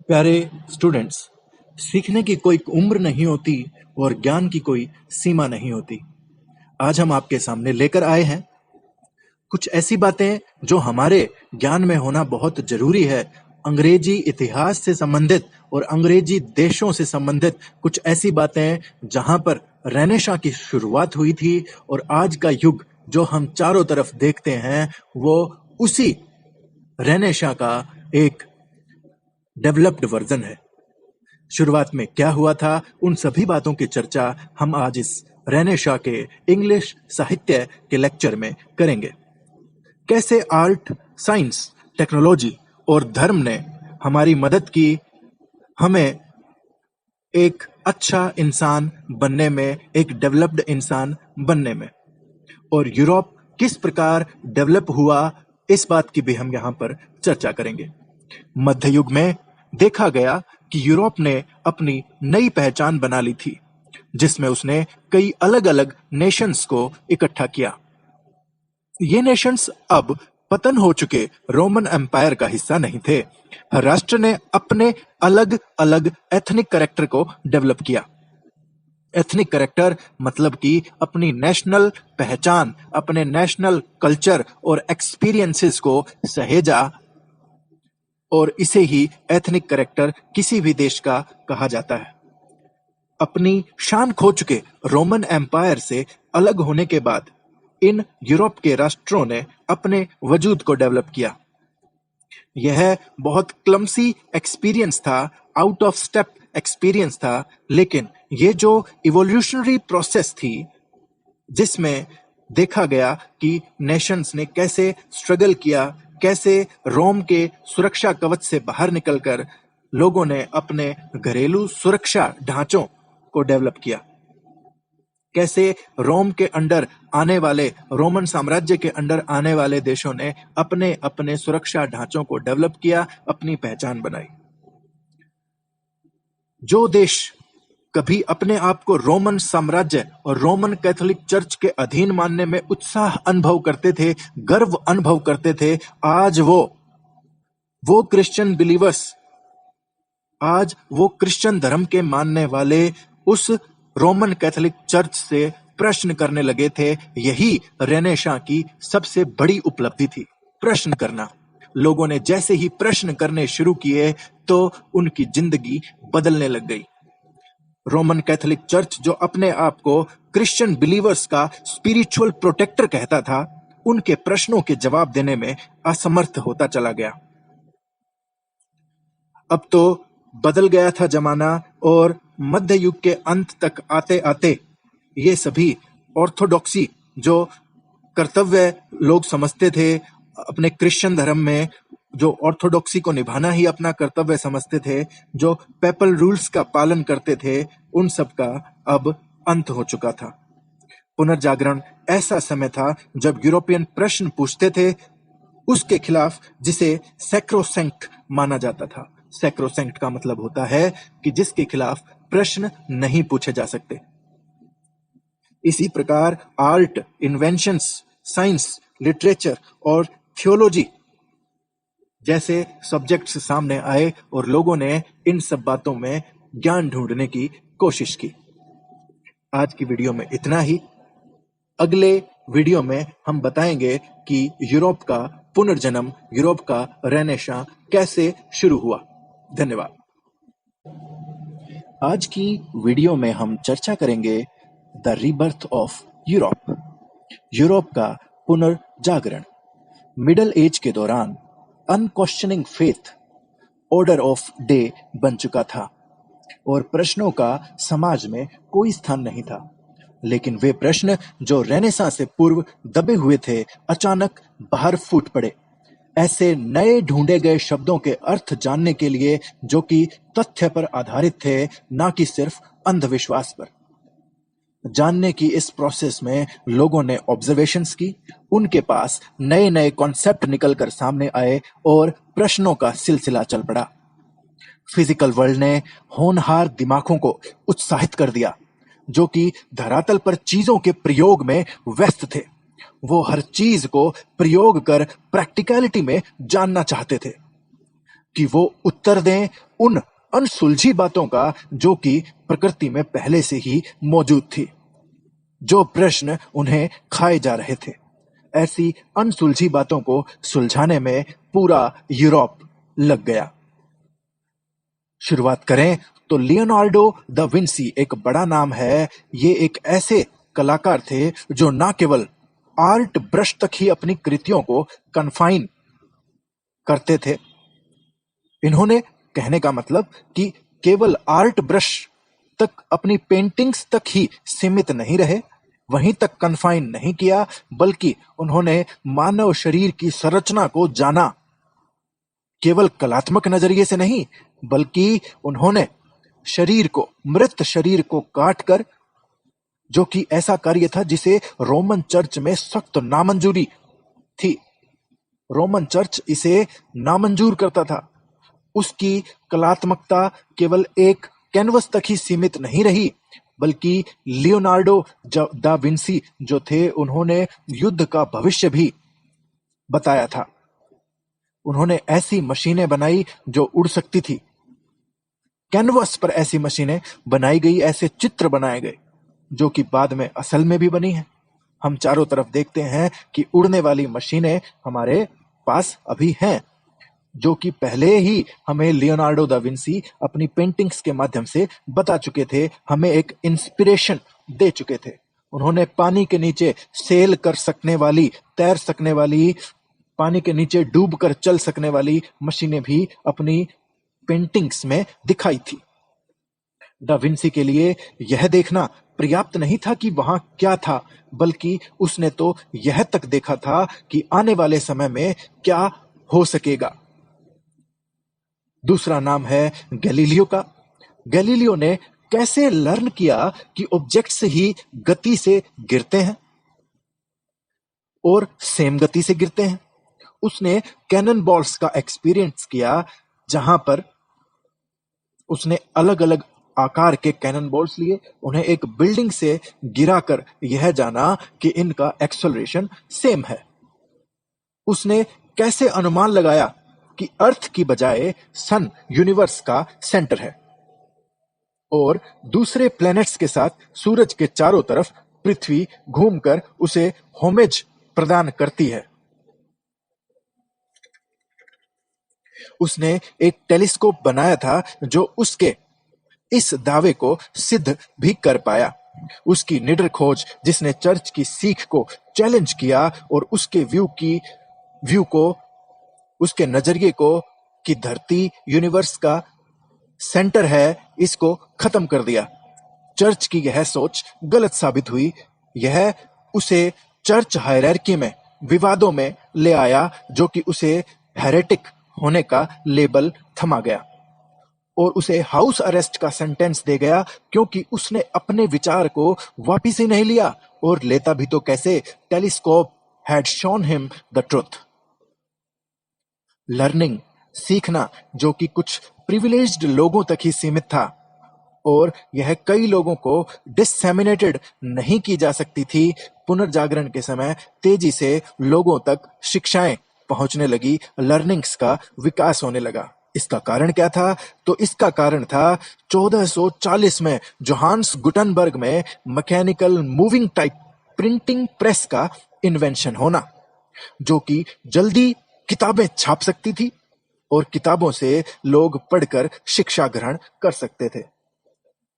प्यारे स्टूडेंट्स, सीखने की कोई उम्र नहीं होती और ज्ञान की कोई सीमा नहीं होती। आज हम आपके सामने लेकर आए हैं कुछ ऐसी बातें जो हमारे ज्ञान में होना बहुत जरूरी है। अंग्रेजी इतिहास से संबंधित और अंग्रेजी देशों से संबंधित कुछ ऐसी बातें जहां पर रेनेसां की शुरुआत हुई थी और आज का युग जो हम चारों तरफ देखते हैं वो उसी रेनेसां का एक डेवलप्ड वर्जन है। शुरुआत में क्या हुआ था, उन सभी बातों की चर्चा हम आज इस रेनेसां के इंग्लिश साहित्य के लेक्चर में करेंगे। कैसे आर्ट, साइंस, टेक्नोलॉजी और धर्म ने हमारी मदद की हमें एक अच्छा इंसान बनने में, एक डेवलप्ड इंसान बनने में, और यूरोप किस प्रकार डेवलप हुआ, इस बात की भी हम यहाँ पर चर्चा करेंगे। मध्य युग में देखा गया कि यूरोप ने अपनी नई पहचान बना ली थी, जिसमें उसने कई अलग अलग नेशंस को इकट्ठा किया। ये नेशंस अब पतन हो चुके रोमन एम्पायर का हिस्सा नहीं थे। हर राष्ट्र ने अपने अलग अलग एथनिक कैरेक्टर को डेवलप किया। एथनिक कैरेक्टर मतलब कि अपनी नेशनल पहचान, अपने नेशनल कल्चर और एक्सपीरियंसेस को सहेजा, और इसे ही एथनिक कैरेक्टर किसी भी देश का कहा जाता है। अपनी शान खो चुके रोमन एम्पायर से अलग होने के बाद इन यूरोप के राष्ट्रों ने अपने वजूद को डेवलप किया। यह बहुत क्लमसी एक्सपीरियंस था, आउट ऑफ स्टेप एक्सपीरियंस था, लेकिन ये जो इवोल्यूशनरी प्रोसेस थी जिसमें देखा गया कि नेशंस ने कैसे स्ट्रगल किया, कैसे रोम के सुरक्षा कवच से बाहर निकलकर लोगों ने अपने घरेलू सुरक्षा ढांचों को डेवलप किया, कैसे रोम के अंडर आने वाले, रोमन साम्राज्य के अंडर आने वाले देशों ने अपने अपने सुरक्षा ढांचों को डेवलप किया, अपनी पहचान बनाई। जो देश कभी अपने आप को रोमन साम्राज्य और रोमन कैथोलिक चर्च के अधीन मानने में उत्साह अनुभव करते थे, गर्व अनुभव करते थे, आज वो क्रिश्चियन बिलीवर्स, आज वो क्रिश्चियन धर्म के मानने वाले उस रोमन कैथोलिक चर्च से प्रश्न करने लगे थे। यही रेनेसां की सबसे बड़ी उपलब्धि थी, प्रश्न करना। लोगों ने जैसे ही प्रश्न करने शुरू किए तो उनकी जिंदगी बदलने लग गई। रोमन कैथोलिक चर्च जो अपने आप को क्रिश्चियन बिलीवर्स का स्पिरिचुअल प्रोटेक्टर कहता था, उनके प्रश्नों के जवाब देने में असमर्थ होता चला गया। अब तो बदल गया था जमाना, और मध्य युग के अंत तक आते आते ये सभी ऑर्थोडॉक्सी, जो कर्तव्य लोग समझते थे अपने क्रिश्चियन धर्म में, जो ऑर्थोडॉक्सी को निभाना ही अपना कर्तव्य समझते थे, जो पेपल रूल्स का पालन करते थे, उन सब का अब अंत हो चुका था। पुनर्जागरण ऐसा समय था जब यूरोपियन प्रश्न पूछते थे उसके खिलाफ, जिसे सैक्रोसैंक्ट माना जाता था। सैक्रोसैंक्ट का मतलब होता है कि जिसके खिलाफ प्रश्न नहीं पूछे जा सकते। इसी प्रकार आर्ट, इन्वेंशंस, साइंस, लिटरेचर और थियोलॉजी जैसे सब्जेक्ट्स सामने आए और लोगों ने इन सब बातों में ज्ञान ढूंढने की कोशिश की। आज की वीडियो में इतना ही। अगले वीडियो में हम बताएंगे कि यूरोप का पुनर्जन्म, यूरोप का रेनेसां कैसे शुरू हुआ। धन्यवाद। आज की वीडियो में हम चर्चा करेंगे the rebirth of Europe, Europe का पुनर्जागरण। मिडल एज के दौरान unquestioning faith order of day बन चुका था और प्रश्नों का समाज में कोई स्थान नहीं था। लेकिन वे प्रश्न जो रेनेसां से पूर्व दबे हुए थे, अचानक बाहर फूट पड़े। ऐसे नए ढूंढे गए शब्दों के अर्थ जानने के लिए जो कि तथ्य पर आधारित थे, ना कि सिर्फ अंधविश्वास पर। जानने की इस प्रोसेस में लोगों ने ऑब्जर्वेशंस की, उनके पास नए नए कॉन्सेप्ट निकलकर सामने आए और प्रश्नों का सिलसिला चल पड़ा। फिजिकल वर्ल्ड ने होनहार दिमागों को उत्साहित कर दिया, जो कि धरातल पर चीजों के प्रयोग में व्यस्त थे। वो हर चीज को प्रयोग कर प्रैक्टिकलिटी में जानना चाहते थे। कि वो उत्तर दें उन अनसुलझी बातों का जो कि प्रकृति में पहले से ही मौजूद थी, जो प्रश्न उन्हें खाए जा रहे थे। ऐसी अनसुलझी बातों को सुलझाने में पूरा यूरोप लग गया। शुरुआत करें तो लियोनार्डो दा विंसी एक बड़ा नाम है। ये एक ऐसे कलाकार थे जो न केवल आर्ट ब्रश तक ही अपनी कृतियों को कन्फाइन करते थे, इन्होंने कहने का मतलब कि केवल आर्ट ब्रश तक अपनी पेंटिंग्स तक ही सीमित नहीं रहे, वहीं तक कन्फाइन नहीं किया, बल्कि उन्होंने मानव शरीर की संरचना को जाना। केवल कलात्मक नजरिए से नहीं, बल्कि उन्होंने शरीर को, मृत शरीर को काटकर, जो कि ऐसा कार्य था जिसे रोमन चर्च में सख्त नामंजूरी थी, रोमन चर्च इसे नामंजूर करता था। उसकी कलात्मकता केवल एक कैनवस तक ही सीमित नहीं रही, बल्कि लियोनार्डो दा विंसी जो थे, उन्होंने युद्ध का भविष्य भी बताया था। उन्होंने ऐसी मशीनें बनाई जो उड़ सकती थी, कैनवस पर ऐसी मशीनें बनाई गई, ऐसे चित्र बनाए गए जो कि बाद में असल में भी बनी हैं। हम चारों तरफ देखते हैं कि उड़ने वाली मशीनें हमारे पास अभी हैं, जो कि पहले ही हमें लियोनार्डो दा विंसी अपनी पेंटिंग्स के माध्यम से बता चुके थे, हमें एक इंस्पिरेशन दे चुके थे। उन्होंने पानी के नीचे सेल कर सकने वाली, तैर सकने वाली, पानी के नीचे डूब कर चल सकने वाली मशीनें भी अपनी पेंटिंग्स में दिखाई थी। दा विंसी के लिए यह देखना पर्याप्त नहीं था कि वहां क्या था, बल्कि उसने तो यह तक देखा था कि आने वाले समय में क्या हो सकेगा। दूसरा नाम है गैलीलियो का। गैलीलियो ने कैसे लर्न किया कि ऑब्जेक्ट्स ही गति से गिरते हैं और सेम गति से गिरते हैं। उसने कैनन बॉल्स का एक्सपीरियंस किया, जहां पर उसने अलग अलग आकार के कैनन बॉल्स लिए, उन्हें एक बिल्डिंग से गिराकर यह जाना कि इनका एक्सेलरेशन सेम है। उसने कैसे अनुमान लगाया कि अर्थ की बजाय सन यूनिवर्स का सेंटर है और दूसरे प्लैनेट्स के साथ सूरज के चारों तरफ पृथ्वी घूमकर उसे होमेज प्रदान करती है। उसने एक टेलीस्कोप बनाया था जो उसके इस दावे को सिद्ध भी कर पाया। उसकी निडर खोज, जिसने चर्च की सीख को चैलेंज किया और उसके व्यू को, उसके नजरिए को कि धरती यूनिवर्स का सेंटर है, इसको खत्म कर दिया। चर्च की यह सोच गलत साबित हुई। यह उसे चर्च हायरार्की में विवादों में ले आया, जो कि उसे हेरेटिक होने का लेबल थमा गया और उसे हाउस अरेस्ट का सेंटेंस दे गया, क्योंकि उसने अपने विचार को वापिस ही नहीं लिया, और लेता भी तो कैसे। Telescope had shown him the truth. Learning, सीखना, जो कि कुछ प्रिविलेज्ड लोगों तक ही सीमित था और यह कई लोगों को डिससेमिनेटेड नहीं की जा सकती थी। पुनर्जागरण के समय तेजी से लोगों तक शिक्षाएं पहुंचने लगी, लर्निंग्स का विकास होने लगा। इसका कारण क्या था? तो इसका कारण था 1440 में जोहान्स गुटनबर्ग में mechanical moving type printing press का इन्वेंशन होना, जो कि जल्दी किताबें छाप सकती थी और किताबों से लोग पढ़कर शिक्षा ग्रहण कर सकते थे।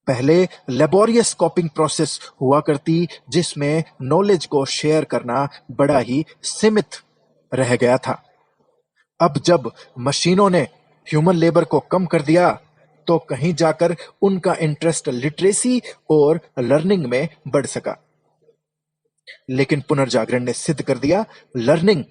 पहले लेबोरियस कॉपिंग प्रोसेस हुआ करती, जिसमें नॉलेज को शेयर करना बड़ा ही सीमित रह गया था। अब जब मशीनों ने ह्यूमन लेबर को कम कर दिया, तो कहीं जाकर उनका इंटरेस्ट लिटरेसी और लर्निंग में बढ़ सका। लेकिन पुनर्जागरण ने सिद्ध कर दिया, लर्निंग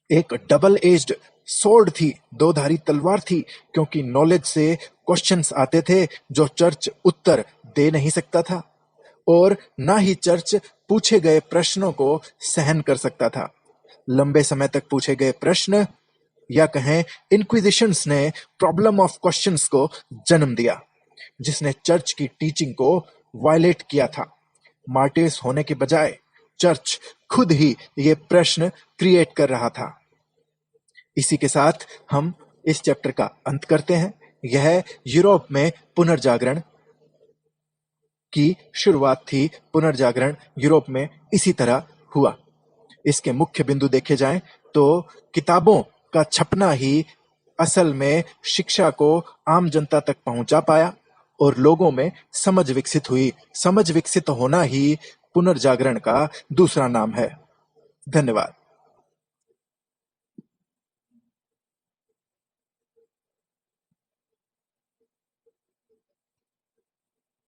एक डबल एज्ड सोर्ड थी, दो धारी तलवार थी, क्योंकि नॉलेज से क्वेश्चंस आते थे जो चर्च उत्तर दे नहीं सकता था, और ना ही चर्च पूछे गए प्रश्नों को सहन कर सकता था। लंबे समय तक पूछे गए प्रश्न, या कहें इंक्विजिशंस ने प्रॉब्लम ऑफ क्वेश्चंस को जन्म दिया, जिसने चर्च की टीचिंग को वायलेट किया था। मार्टिर्स होने के बजाय चर्च खुद ही ये प्रश्न क्रिएट कर रहा था। इसी के साथ हम इस चैप्टर का अंत करते हैं। यह यूरोप में पुनर्जागरण की शुरुआत थी। पुनर्जागरण यूरोप में इसी तरह हुआ। इसके मुख्य बिंदु देखे जाएं तो किताबों का छपना ही असल में शिक्षा को आम जनता तक पहुंचा पाया और लोगों में समझ विकसित हुई। समझ विकसित होना ही पुनर्जागरण का दूसरा नाम है। धन्यवाद।